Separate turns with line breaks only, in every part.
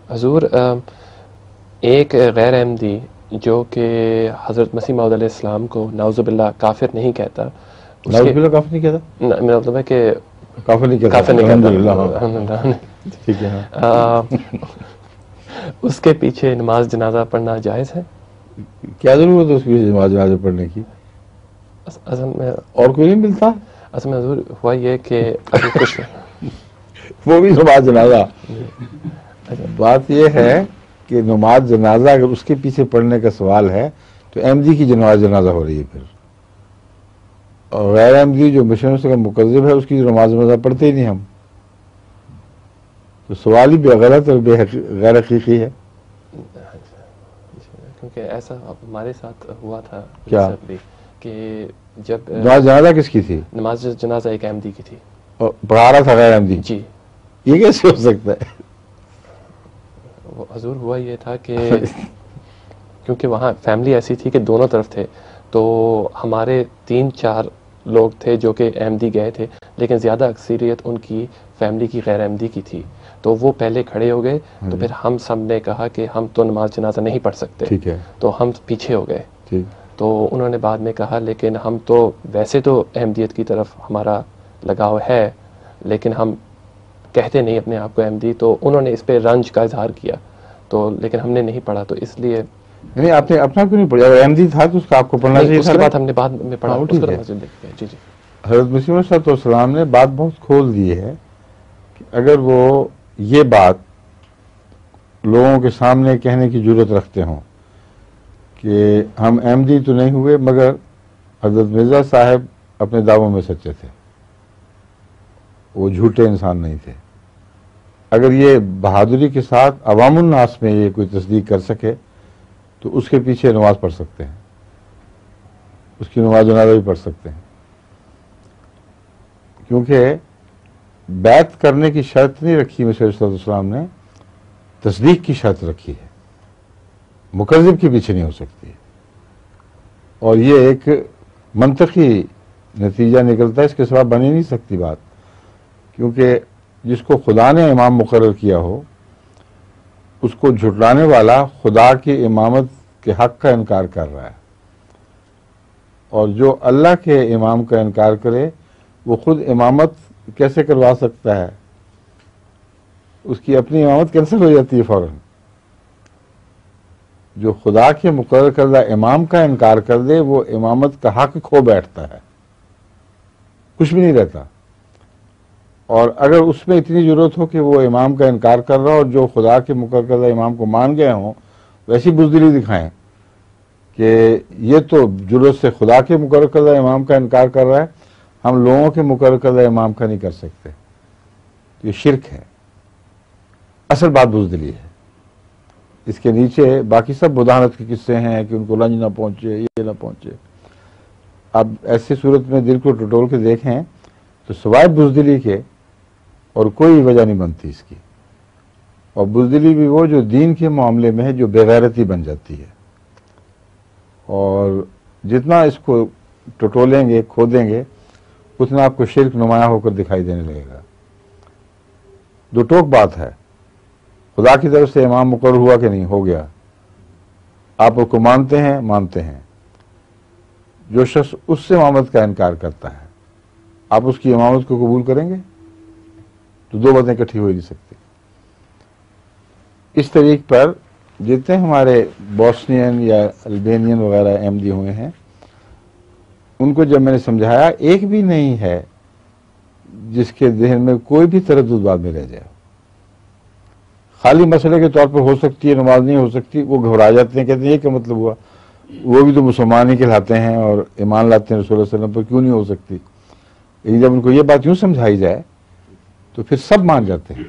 حضور ایک غیر احمدی جو کہ حضرت مسیح موعود علیہ السلام کو نعوذ باللہ کافر نہیں کہتا،
نعوذ باللہ کافر نہیں کہتا،
میرا مطلب ہے کہ
کافر نہیں کہتا،
کافر نہیں
الحمدللہ،
کہتا،
ہاں
الحمدللہ،
ٹھیک ہے، ہاں
اس کے پیچھے نماز جنازہ پڑھنا جائز ہے؟
کیا ضرورت ہے اس کی نماز جنازہ پڑھنے کی؟
اصل میں
اور کوئی نہیں ملتا،
اصل میں حضور ہوا یہ کہ ابھی کچھ
وہ بھی نماز جنازہ. بات یہ ہے کہ نماز جنازہ اگر اس کے پیچھے پڑھنے کا سوال ہے تو احمدی کی نماز جنازہ ہو رہی ہے پھر، اور غیر احمدی جو مشن سے مکذب ہے اس کی نماز جنازہ پڑھتے ہی نہیں ہم، تو سوال ہی بے غلط اور غیر حقیقی ہے.
کیونکہ ایسا ہمارے ساتھ ہوا تھا
کیا
ریسنٹلی کہ جب
نماز جنازہ کس کی تھی؟
نماز جنازہ ایک احمدی کی تھی.
اور پڑھا رہا تھا غیر احمدی؟
جی.
یہ کیسے ہو سکتا ہے؟
حضور ہوا یہ تھا کہ کیونکہ وہاں فیملی ایسی تھی کہ دونوں طرف تھے، تو ہمارے 3-4 لوگ تھے جو کہ احمدی گئے تھے، لیکن زیادہ اکثریت ان کی فیملی کی غیر احمدی کی تھی، تو وہ پہلے کھڑے ہو گئے، تو پھر ہم سب نے کہا کہ ہم تو نماز جنازہ نہیں پڑھ سکتے،
ٹھیک ہے،
تو ہم پیچھے ہو گئے.
ٹھیک.
تو انہوں نے بعد میں کہا لیکن ہم تو ویسے تو احمدیت کی طرف ہمارا لگاؤ ہے، لیکن ہم کہتے نہیں اپنے آپ کو احمدی، تو انہوں نے اس پہ رنج کا اظہار کیا، تو لیکن ہم نے نہیں پڑھا، تو اس لیے
نہیں آپ نے اپنا کیوں نہیں پڑھا؟ اگر احمدی تھا تو اس کا آپ کو پڑھنا چاہیے
اس
تھا.
کے بعد ہم نے بعد میں پڑھا،
ہاں
اس
ٹھیک
کو
ہے.
مسجد دیکھ گئے. جی جی.
حضرت مسیح علیہ السلام نے بات بہت کھول دی ہے کہ اگر وہ یہ بات لوگوں کے سامنے کہنے کی جرت رکھتے ہوں کہ ہم احمدی تو نہیں ہوئے مگر حضرت مرزا صاحب اپنے دعووں میں سچے تھے، وہ جھوٹے انسان نہیں تھے، اگر یہ بہادری کے ساتھ عوام الناس میں یہ کوئی تصدیق کر سکے تو اس کے پیچھے نماز پڑھ سکتے ہیں، اس کی نماز جنازہ بھی پڑھ سکتے ہیں، کیونکہ بیعت کرنے کی شرط نہیں رکھی مسیح علیہ السلام نے، تصدیق کی شرط رکھی ہے، مکذب کے پیچھے نہیں ہو سکتی. اور یہ ایک منطقی نتیجہ نکلتا ہے، اس کے سوا بن ہی نہیں سکتی بات، کیونکہ جس کو خدا نے امام مقرر کیا ہو اس کو جھٹلانے والا خدا کی امامت کے حق کا انکار کر رہا ہے، اور جو اللہ کے امام کا انکار کرے وہ خود امامت کیسے کروا سکتا ہے؟ اس کی اپنی امامت کینسل ہو جاتی ہے فوراً. جو خدا کے مقرر کردہ امام کا انکار کر دے وہ امامت کا حق کھو بیٹھتا ہے، کچھ بھی نہیں رہتا. اور اگر اس میں اتنی ضرورت ہو کہ وہ امام کا انکار کر رہا اور جو خدا کے مقرر کردہ امام کو مان گئے ہوں ویسی بزدلی دکھائیں کہ یہ تو ضرورت سے خدا کے مقرر کردہ امام کا انکار کر رہا ہے، ہم لوگوں کے مقرر کردہ امام کا نہیں کر سکتے، یہ شرک ہے. اصل بات بزدلی ہے، اس کے نیچے باقی سب بداہنت کے قصے ہیں کہ ان کو لنج نہ پہنچے، یہ نہ پہنچے. اب ایسی صورت میں دل کو ٹٹول کے دیکھیں تو سوائے بزدلی کے اور کوئی وجہ نہیں بنتی اس کی. اور بزدلی بھی وہ جو دین کے معاملے میں ہے، جو بےغیرتی بن جاتی ہے، اور جتنا اس کو ٹٹولیں گے کھودیں گے اتنا آپ کو شرک نمایاں ہو کر دکھائی دینے لگے گا. دو ٹوک بات ہے، خدا کی طرف سے امام مقرر ہوا کہ نہیں ہو گیا، آپ اس کو مانتے ہیں. جو شخص اس سے امامت کا انکار کرتا ہے آپ اس کی امامت کو قبول کریں گے؟ تو دو باتیں اکٹھی ہو ہی نہیں سکتی. اس طریق پر جتنے ہمارے بوسنین یا البینین وغیرہ احمدی ہوئے ہیں ان کو جب میں نے سمجھایا ایک بھی نہیں ہے جس کے ذہن میں کوئی بھی تردد بعد میں رہ جائے. خالی مسئلے کے طور پر ہو سکتی ہے نماز نہیں ہو سکتی، وہ گھبرا جاتے ہیں، کہتے ہیں یہ کیا مطلب ہوا، وہ بھی تو مسلمان ہی کہلاتے ہیں اور ایمان لاتے ہیں رسول اللہ صلی اللہ علیہ وسلم پر، کیوں نہیں ہو سکتی. لیکن جب ان کو یہ بات یوں سمجھائی جائے تو پھر سب مان جاتے ہیں.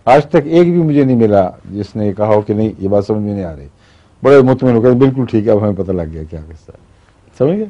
آج تک ایک بھی مجھے نہیں ملا جس نے کہا ہو کہ نہیں یہ بات سمجھ میں نہیں آ رہی، بڑے مطمئن ہو گئے بالکل ٹھیک ہے اب ہمیں پتہ لگ گیا کیا قصہ ہے. سمجھ گئے؟